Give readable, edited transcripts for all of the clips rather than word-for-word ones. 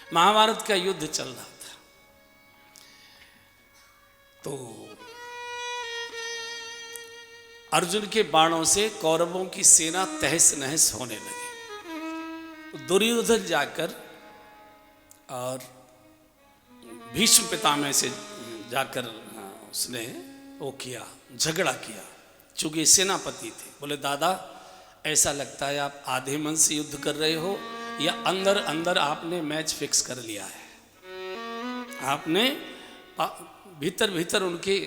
महाभारत का युद्ध चल रहा था। तो अर्जुन के बाणों से कौरवों की सेना तहस नहस होने लगी। दुर्योधन जाकर और भीष्म पितामह से जाकर उसने वो किया, झगड़ा किया। चूंकि सेनापति थे, बोले दादा ऐसा लगता है आप आधे मन से युद्ध कर रहे हो या अंदर अंदर आपने मैच फिक्स कर लिया है। आपने भीतर भीतर उनके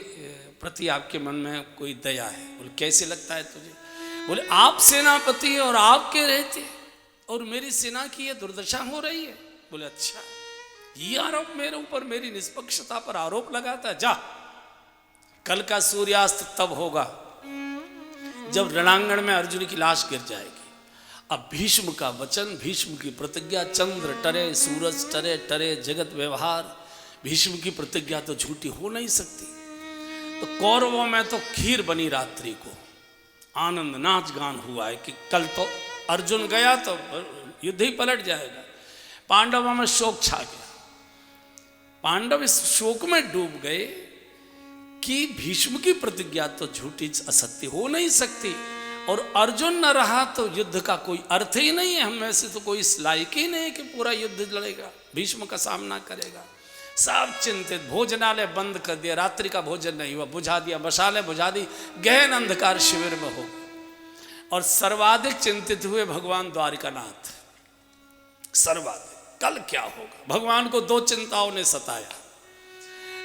प्रति आपके मन में कोई दया है। बोले कैसे लगता है तुझे? बोले आप सेनापति और आपके रहते और मेरी सेना की ये दुर्दशा हो रही है। बोले अच्छा, ये आरोप मेरे ऊपर, मेरी निष्पक्षता पर आरोप लगाता? जा, कल का सूर्यास्त तब होगा जब रणांगण में अर्जुन की लाश गिर जाएगी। अब भीष्म का वचन, भीष्म की प्रतिज्ञा, चंद्र टरे सूरज टरे टरे जगत व्यवहार, भीष्म की प्रतिज्ञा तो झूठी हो नहीं सकती। तो कौरवों में तो खीर बनी रात्रि को, आनंद नाच गान हुआ है कि कल तो अर्जुन गया तो युद्ध ही पलट जाएगा। पांडवों में शोक छा गया। पांडव इस शोक में डूब गए कि भीष्म की प्रतिज्ञा तो झूठी असत्य हो नहीं सकती, और अर्जुन न रहा तो युद्ध का कोई अर्थ ही नहीं है। हम में से तो कोई इस लायक ही नहीं है कि पूरा युद्ध लड़ेगा, भीष्म का सामना करेगा। सब चिंतित, भोजनालय बंद कर दिया, रात्रि का भोजन नहीं हुआ, बुझा दिया, मशालें बुझा दी, गहन अंधकार शिविर में हो। और सर्वाधिक चिंतित हुए भगवान द्वारिकानाथ, सर्वाधिक कल क्या होगा। भगवान को दो चिंताओं ने सताया,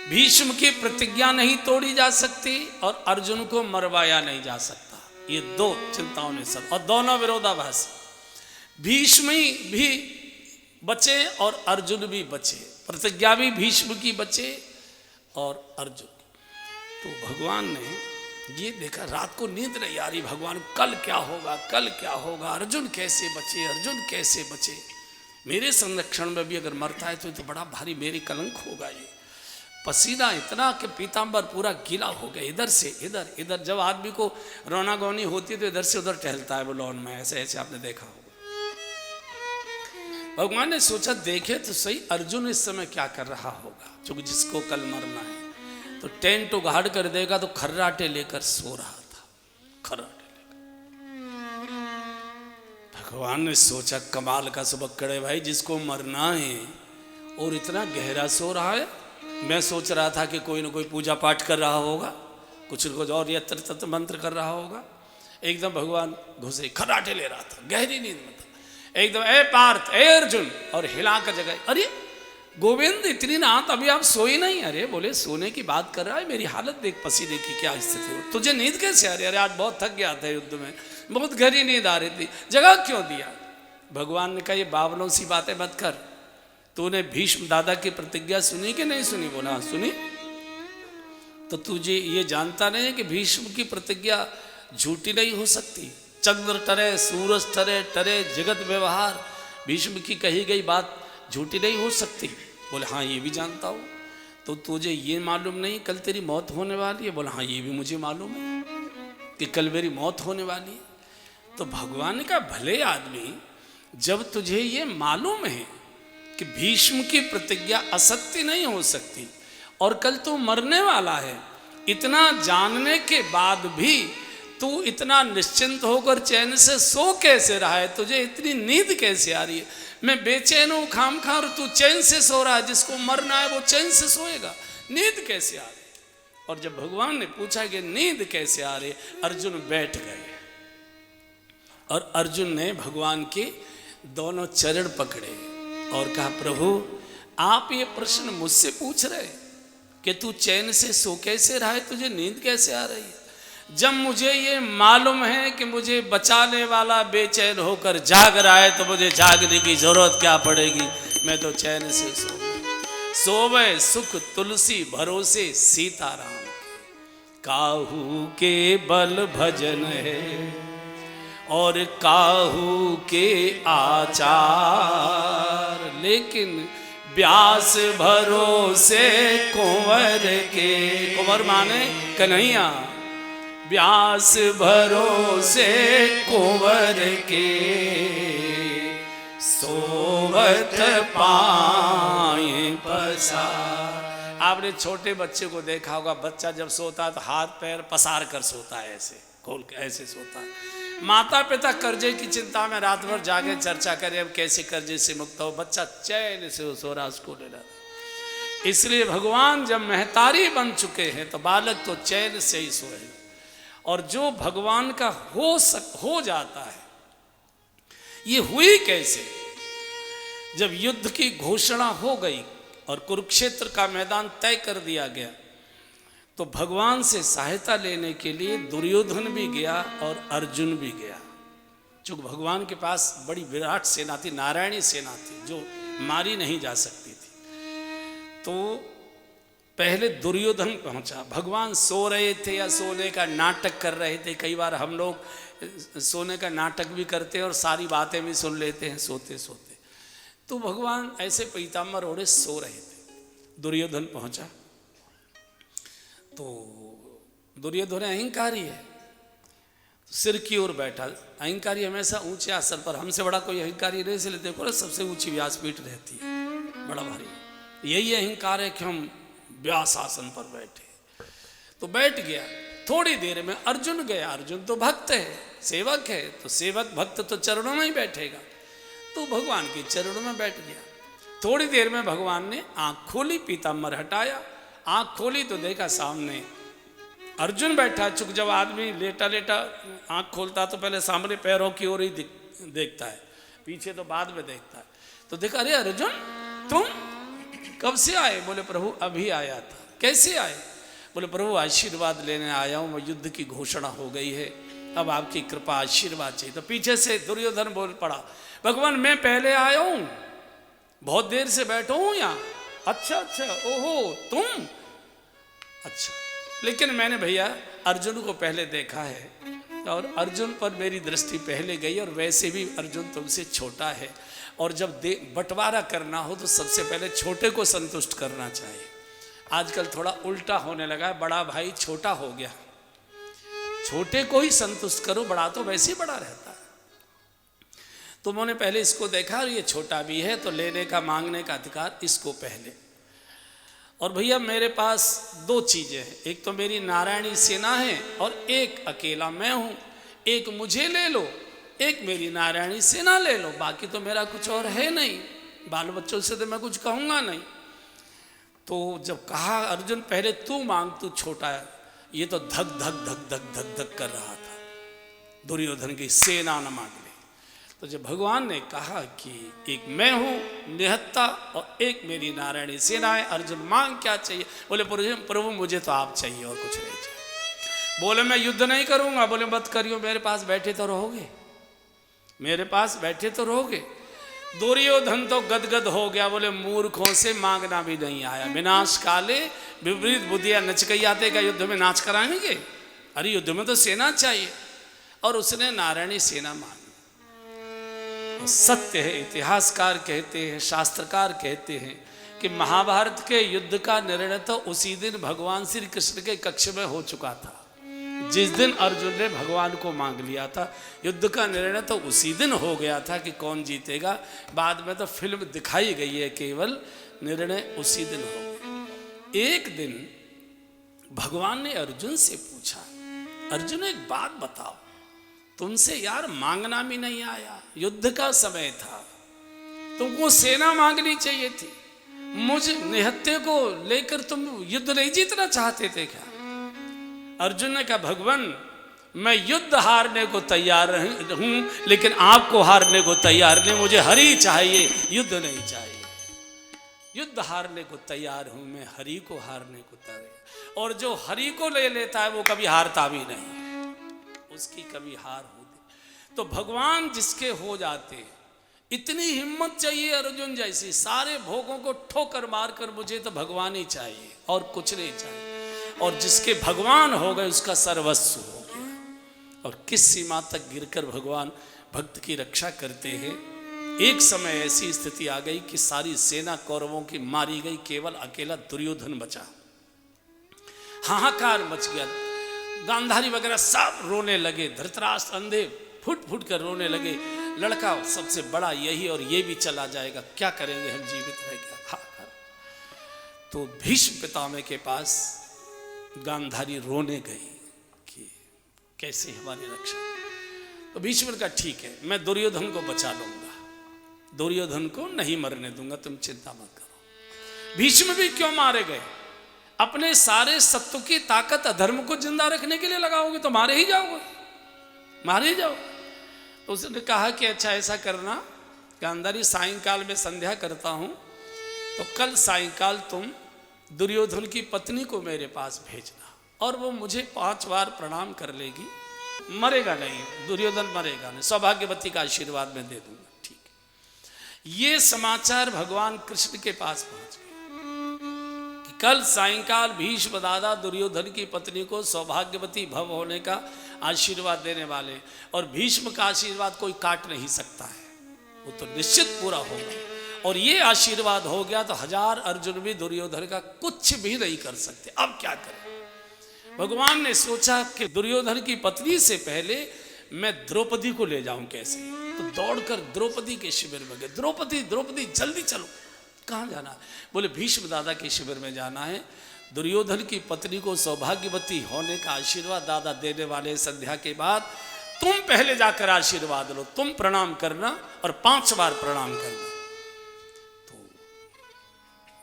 भीष्म की प्रतिज्ञा नहीं तोड़ी जा सकती और अर्जुन को मरवाया नहीं जा सकता। ये दो चिंताओं ने सब, और दोनों विरोधाभासी। भीष्म भी बचे और अर्जुन भी बचे, प्रतिज्ञा भी भीष्म की बचे और अर्जुन। तो भगवान ने ये देखा, रात को नींद नहीं आ रही भगवान, कल क्या होगा, कल क्या होगा, अर्जुन कैसे बचे, अर्जुन कैसे बचे। मेरे संरक्षण में भी अगर मरता है तो बड़ा भारी मेरी कलंक होगा। ये पसीना इतना कि पीताम्बर पूरा गीला हो गया, इधर से इधर, इधर। जब आदमी को रोना गौनी होती है तो इधर से उधर टहलता है वो लॉन में, ऐसे ऐसे आपने देखा होगा। भगवान ने सोचा देखे तो सही अर्जुन इस समय क्या कर रहा होगा, क्योंकि जिसको कल मरना है। तो टेंट उगाड़ कर देगा तो खर्राटे लेकर सो रहा था, खर्राटे लेकर। भगवान ने सोचा कमाल का सबक करे भाई, जिसको मरना है और इतना गहरा सो रहा है। मैं सोच रहा था कि कोई ना कोई पूजा पाठ कर रहा होगा, कुछ न कुछ और यंत्र तंत्र मंत्र कर रहा होगा। एकदम भगवान घुसे, खर्राटे ले रहा था, गहरी नींद में था। एकदम ए पार्थ, ए अर्जुन, और हिला कर जगह, अरे गोविंद इतनी रात अभी आप सोई नहीं? अरे बोले सोने की बात कर रहा है, मेरी हालत देख, पसीने की क्या स्थिति हो, तुझे नींद कैसे आ रही? अरे आज बहुत थक गया था युद्ध में, बहुत गहरी नींद आ रही थी, जगह क्यों दिया? भगवान ने कहा ये बावलों सी बातें मत कर, तूने भीष्म दादा की प्रतिज्ञा सुनी कि नहीं सुनी? बोला सुनी। तो तुझे ये जानता नहीं है कि भीष्म की प्रतिज्ञा झूठी नहीं हो सकती। चंद्र टरे सूरज टरे टरे जगत व्यवहार, भीष्म की कही गई बात झूठी नहीं हो सकती। बोले हाँ ये भी जानता हूँ। तो तुझे ये मालूम नहीं कल तेरी मौत होने वाली है? बोला हाँ ये भी मुझे मालूम है कि कल मेरी मौत होने वाली है। तो भगवान का भले आदमी, जब तुझे ये मालूम है कि भीष्म की प्रतिज्ञा असत्य नहीं हो सकती और कल तू मरने वाला है, इतना जानने के बाद भी तू इतना निश्चिंत होकर चैन से सो कैसे रहा है? तुझे इतनी नींद कैसे आ रही है? मैं बेचैन हूँ खामखा और तू चैन से सो रहा है। जिसको मरना है वो चैन से सोएगा, नींद कैसे आ रही? और जब भगवान ने पूछा कि नींद कैसे आ रही, अर्जुन बैठ गए और अर्जुन ने भगवान के दोनों चरण पकड़े और कहा प्रभु आप ये प्रश्न मुझसे पूछ रहे कि तू चैन से सो कैसे रहा है, तुझे नींद कैसे आ रही है? जब मुझे ये मालूम है कि मुझे बचाने वाला बेचैन होकर जाग रहा है तो मुझे जागने की जरूरत क्या पड़ेगी? मैं तो चैन से सोवे सुख तुलसी भरोसे सीताराम, काहू के बल भजन है और काहू के आचार, लेकिन व्यास भरोसे कुंवर के। कुंवर माने कन्हैया, व्यास भरोसे कुंवर के। सो सोवत पाए पसार। आपने छोटे बच्चे को देखा होगा, बच्चा जब सोता है तो हाथ पैर पसार कर सोता है, ऐसे खोल के ऐसे सोता है। माता पिता कर्जे की चिंता में रात भर जागे चर्चा करें अब कैसे कर्जे से मुक्त हो, बच्चा चैन से सो रहा, उसको ले रहा। इसलिए भगवान जब महतारी बन चुके हैं तो बालक तो चैन से ही सोए। और जो भगवान का हो जाता है, ये हुई कैसे? जब युद्ध की घोषणा हो गई और कुरुक्षेत्र का मैदान तय कर दिया गया, तो भगवान से सहायता लेने के लिए दुर्योधन भी गया और अर्जुन भी गया। चूंकि भगवान के पास बड़ी विराट सेना थी, नारायणी सेना थी जो मारी नहीं जा सकती थी। तो पहले दुर्योधन पहुंचा। भगवान सो रहे थे या सोने का नाटक कर रहे थे। कई बार हम लोग सोने का नाटक भी करते हैं और सारी बातें भी सुन लेते हैं सोते सोते। तो भगवान ऐसे पीताम्बर ओढ़े सो रहे थे। दुर्योधन पहुंचा तो दुर्योधन अहंकारी है, सिर की ओर बैठा। अहंकारी हमेशा ऊंचे आसन पर, हमसे बड़ा कोई अहंकारी नहीं, इसलिए देखो ना सबसे ऊंची व्यासपीठ रहती है, बड़ा भारी। यही अहंकार है कि हम व्यास आसन पर बैठे। तो बैठ गया। थोड़ी देर में अर्जुन गया। अर्जुन तो भक्त है, सेवक है, तो सेवक भक्त तो चरणों में ही बैठेगा। तो भगवान के चरणों में बैठ गया। थोड़ी देर में भगवान ने आंख खोली, पीताम्बर हटाया, आंख खोली तो देखा सामने अर्जुन बैठा। चूंकि जब आदमी लेटा लेटा आंख खोलता तो पहले सामने पैरों की ओर ही देखता है, पीछे तो बाद में देखता है। तो देखा, अरे अर्जुन तुम कब से आए? बोले प्रभु अभी आया था। कैसे आए? बोले प्रभु आशीर्वाद लेने आया हूँ, युद्ध की घोषणा हो गई है, अब आपकी कृपा आशीर्वाद चाहिए। तो पीछे से दुर्योधन बोल पड़ा, भगवान मैं पहले आया हूँ, बहुत देर से बैठा हूँ यहाँ। अच्छा अच्छा, ओहो तुम, अच्छा। लेकिन मैंने भैया अर्जुन को पहले देखा है और अर्जुन पर मेरी दृष्टि पहले गई, और वैसे भी अर्जुन तुमसे छोटा है, और जब बंटवारा करना हो तो सबसे पहले छोटे को संतुष्ट करना चाहिए। आजकल थोड़ा उल्टा होने लगा है, बड़ा भाई छोटा हो गया, छोटे को ही संतुष्ट करो, बड़ा तो वैसे ही बड़ा रहता है। तो मैंने पहले इसको देखा और ये छोटा भी है, तो लेने का मांगने का अधिकार इसको पहले। और भैया मेरे पास दो चीजें हैं, एक तो मेरी नारायणी सेना है और एक अकेला मैं हूं। एक मुझे ले लो, एक मेरी नारायणी सेना ले लो, बाकी तो मेरा कुछ और है नहीं, बाल बच्चों से तो मैं कुछ कहूंगा नहीं। तो जब कहा अर्जुन पहले तू मांग, तू छोटा है, ये तो धक धक धक धक धक धक कर रहा था दुर्योधन की सेना न मांग ले। तो जब भगवान ने कहा कि एक मैं हूं निहत्ता और एक मेरी नारायणी सेना है, अर्जुन मांग क्या चाहिए? बोले प्रभु मुझे तो आप चाहिए और कुछ नहीं चाहिए। बोले मैं युद्ध नहीं करूंगा। बोले मत करियो, मेरे पास बैठे तो रहोगे, मेरे पास बैठे तो रहोगे। दुर्योधन तो गदगद हो गया, बोले मूर्खों से मांगना भी नहीं आया। विनाश काले विपरीत बुद्धिया नचकैयाते का युद्ध में नाच कराएंगे? अरे युद्ध में तो सेना चाहिए, और उसने नारायणी सेना मांगी। सत्य है, इतिहासकार कहते हैं, शास्त्रकार कहते हैं कि महाभारत के युद्ध का निर्णय तो उसी दिन भगवान श्री कृष्ण के कक्ष में हो चुका था, जिस दिन अर्जुन ने भगवान को मांग लिया था। युद्ध का निर्णय तो उसी दिन हो गया था कि कौन जीतेगा। बाद में तो फिल्म दिखाई गई है, केवल निर्णय उसी दिन हो गया। एक दिन भगवान ने अर्जुन से पूछा, अर्जुन एक बात बताओ, तुमसे यार मांगना भी नहीं आया, युद्ध का समय था, तुमको सेना मांगनी चाहिए थी, मुझ निहत्ते को लेकर तुम युद्ध नहीं जीतना चाहते थे क्या? अर्जुन ने कहा भगवान मैं युद्ध हारने को तैयार हूं, लेकिन आपको हारने को तैयार नहीं, मुझे हरि चाहिए, युद्ध नहीं चाहिए। युद्ध हारने को तैयार हूं मैं, हरि को हारने को तैयार। और जो हरि को ले लेता है वो कभी हारता भी नहीं, उसकी कभी हार होती। तो भगवान जिसके हो जाते, इतनी हिम्मत चाहिए अर्जुन जैसी, सारे भोगों को ठोकर मारकर मुझे तो भगवान ही चाहिए और कुछ नहीं चाहिए। और जिसके भगवान हो गए उसका सर्वस्व हो गया। और किस सीमा तक गिरकर भगवान भक्त की रक्षा करते हैं। एक समय ऐसी स्थिति आ गई कि सारी सेना कौरवों की मारी गई, केवल अकेला दुर्योधन बचा। हाहाकार मच गया, गांधारी वगैरह सब रोने लगे, धृतराष्ट्र अंधे फुट फुट कर रोने लगे, लड़का सबसे बड़ा यही और ये भी चला जाएगा, क्या करेंगे हम जीवित रह गया। हाँ। तो भीष्म पितामह के पास गांधारी रोने गई कि कैसे हमारी रक्षा। तो भीष्म ने कहा ठीक है, मैं दुर्योधन को बचा लूंगा, दुर्योधन को नहीं मरने दूंगा, तुम चिंता मत करो। भीष्म भी क्यों मारे गए? अपने सारे सत्व की ताकत अधर्म को जिंदा रखने के लिए लगाओगे तो मारे ही जाओगे, मारे ही जाओ। तो उसने कहा कि अच्छा ऐसा करना गांधारी, सायंकाल में संध्या करता हूं, तो कल सायंकाल तुम दुर्योधन की पत्नी को मेरे पास भेजना और वो मुझे 5 बार प्रणाम कर लेगी, मरेगा नहीं, दुर्योधन मरेगा नहीं, सौभाग्यवती का आशीर्वाद मैं दे दूंगा। ठीक है। ये समाचार भगवान कृष्ण के पास पहुंच गया कि कल सायंकाल भीष्म दादा दुर्योधन की पत्नी को सौभाग्यवती भव होने का आशीर्वाद देने वाले, और भीष्म का आशीर्वाद कोई काट नहीं सकता है, वो तो निश्चित पूरा होगा। और ये आशीर्वाद हो गया तो 1000 अर्जुन भी दुर्योधन का कुछ भी नहीं कर सकते। अब क्या करें? भगवान ने सोचा कि दुर्योधन की पत्नी से पहले मैं द्रौपदी को ले जाऊं कैसे। तो दौड़कर द्रौपदी के शिविर में गए। द्रौपदी द्रौपदी जल्दी चलो। कहाँ जाना है? बोले भीष्म दादा के शिविर में जाना है, दुर्योधन की पत्नी को सौभाग्यवती होने का आशीर्वाद दादा देने वाले, संध्या के बाद तुम पहले जाकर आशीर्वाद लो, तुम प्रणाम करना और 5 बार प्रणाम करना।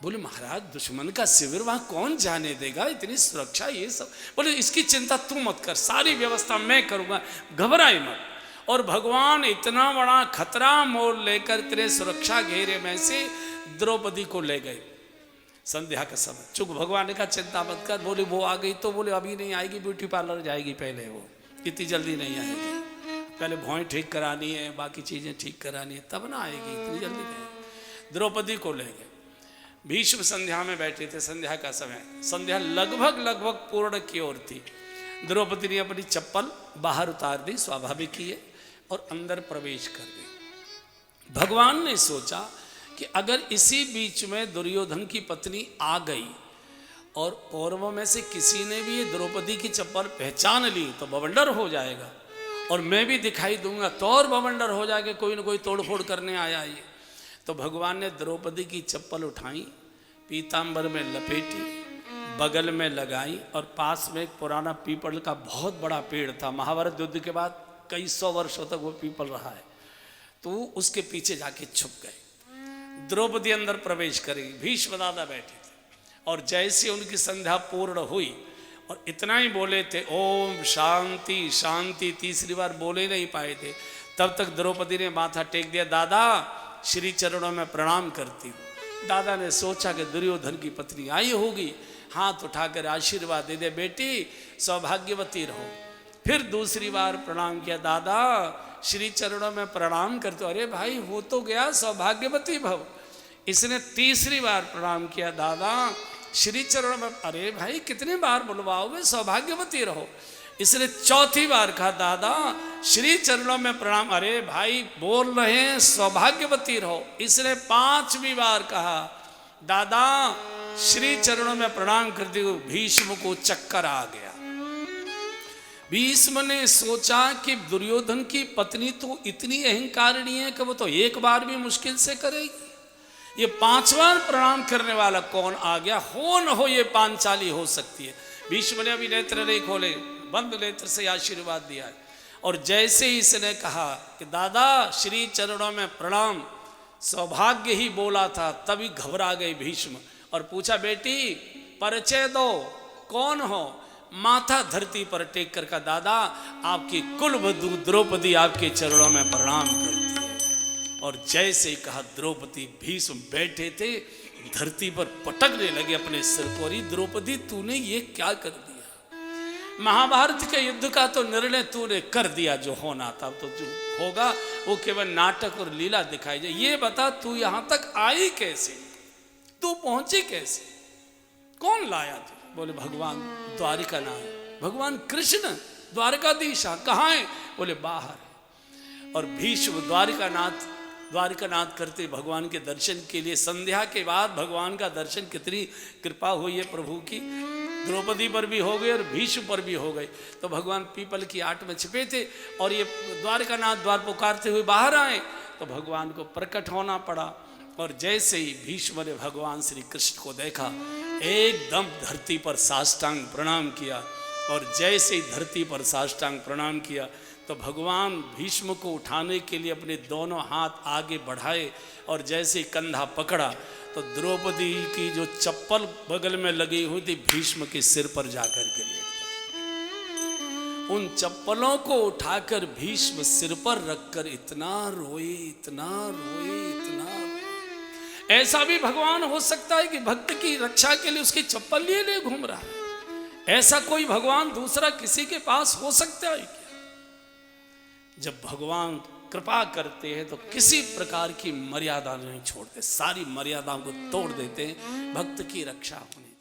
बोले महाराज दुश्मन का शिविर वहां कौन जाने देगा, इतनी सुरक्षा ये सब। बोले इसकी चिंता तू मत कर, सारी व्यवस्था मैं करूंगा, घबराए मत। और भगवान इतना बड़ा खतरा मोल लेकर तेरे सुरक्षा घेरे में से द्रौपदी को ले गए संध्या का समय। चुप, भगवान ने कहा चिंता मत कर। बोले वो आ गई तो? बोले अभी नहीं आएगी, ब्यूटी पार्लर जाएगी पहले, वो इतनी जल्दी नहीं आएगी, पहले भौं ठीक करानी है, बाकी चीजें ठीक करानी है, तब ना आएगी, इतनी जल्दी नहीं। द्रौपदी को ले गए। भीष्म संध्या में बैठे थे, संध्या का समय, संध्या लगभग पूर्ण की ओर थी। द्रौपदी ने अपनी चप्पल बाहर उतार दी, स्वाभाविक ही है, और अंदर प्रवेश कर गई। भगवान ने सोचा कि अगर इसी बीच में दुर्योधन की पत्नी आ गई और कौरवों में से किसी ने भी ये द्रौपदी की चप्पल पहचान ली तो बवंडर हो जाएगा, और मैं भी दिखाई दूंगा तो और बवंडर हो जाएगा, कोई ना कोई तोड़फोड़ करने आया ये। तो भगवान ने द्रौपदी की चप्पल उठाई, पीतांबर में लपेटी, बगल में लगाई, और पास में एक पुराना पीपल का बहुत बड़ा पेड़ था। महाभारत युद्ध के बाद कई 100 वर्षों तक वो पीपल रहा है। तो उसके पीछे जाके छुप गए। द्रौपदी अंदर प्रवेश करेगी, भीष्म दादा बैठे थे, और जैसे उनकी संध्या पूर्ण हुई और इतना ही बोले थे ओम शांति शांति, तीसरी बार बोले नहीं पाए थे, तब तक द्रौपदी ने माथा टेक दिया, दादा श्री चरणों में प्रणाम करती हूँ। दादा ने सोचा कि दुर्योधन की पत्नी आई होगी, हाथ उठाकर आशीर्वाद दे दे, बेटी सौभाग्यवती रहो। फिर दूसरी बार प्रणाम किया, दादा श्री चरणों में प्रणाम करते हो। अरे भाई हो तो गया, सौभाग्यवती भव। इसने तीसरी बार प्रणाम किया, दादा श्री चरणों में। अरे भाई कितनी बार बुलवाओगे, सौभाग्यवती रहो। इसने चौथी बार कहा, दादा श्री चरणों में प्रणाम। अरे भाई बोल रहे हैं सौभाग्यवती रहो। इसने 5वीं बार कहा, दादा श्री चरणों में प्रणाम करते हुए भीष्म को चक्कर आ गया। भीष्म ने सोचा कि दुर्योधन की पत्नी तो इतनी अहंकारिणी है कि वो तो एक बार भी मुश्किल से करेगी, ये 5 बार प्रणाम करने वाला कौन आ गया, हो न हो ये पांचाली हो सकती है। भीष्म ने अभी नेत्र नहीं खोले, बंद नेत्र से आशीर्वाद दिया है। और जैसे ही इसने कहा कि दादा श्री चरणों में प्रणाम, सौभाग्य ही बोला था, तभी घबरा गए भीष्म और पूछा, बेटी परिचय दो, कौन हो? माथा धरती पर टेक कर कहा, दादा आपकी कुलवधू द्रौपदी आपके चरणों में प्रणाम करती है। और जैसे ही कहा, द्रौपदी भीष्म बैठे थे धरती पर पटकने लगे अपने सिर को। अरे द्रौपदी तूने ये क्या कर दिया? महाभारत के युद्ध का तो निर्णय तूने कर दिया, जो होना था। तो जो होगा वो केवल नाटक और लीला दिखाई जाए। ये बता तू यहां तक आई कैसे, तू पहुंची कैसे, कौन लाया तू? बोले भगवान द्वारिका नाथ, भगवान कृष्ण द्वारकाधीश कहाँ है? बोले बाहर। और भीष्म द्वारिकानाथ करते भगवान के दर्शन के लिए। संध्या के बाद भगवान का दर्शन, कितनी कृपा हुई है प्रभु की। द्रौपदी पर भी हो गए और भीष्म पर भी हो गए। तो भगवान पीपल की आट में छिपे थे और ये द्वारकानाथ द्वार पुकारते हुए बाहर आए तो भगवान को प्रकट होना पड़ा। और जैसे ही भीष्म ने भगवान श्री कृष्ण को देखा, एकदम धरती पर साष्टांग प्रणाम किया। और जैसे ही धरती पर साष्टांग प्रणाम किया तो भगवान भीष्म को उठाने के लिए अपने दोनों हाथ आगे बढ़ाए और जैसे ही कंधा पकड़ा तो द्रौपदी की जो चप्पल बगल में लगी हुई थी भीष्म के सिर पर जाकर के लेट गई। उन चप्पलों को उठाकर भीष्म सिर पर रखकर इतना रोए, इतना रोए, इतना रोए। ऐसा भी भगवान हो सकता है कि भक्त की रक्षा के लिए उसकी चप्पल लिए घूम रहा है? ऐसा कोई भगवान दूसरा किसी के पास हो सकता है क्या? जब भगवान कृपा करते हैं तो किसी प्रकार की मर्यादा नहीं छोड़ते, सारी मर्यादाओं को तोड़ देते हैं भक्त की रक्षा होने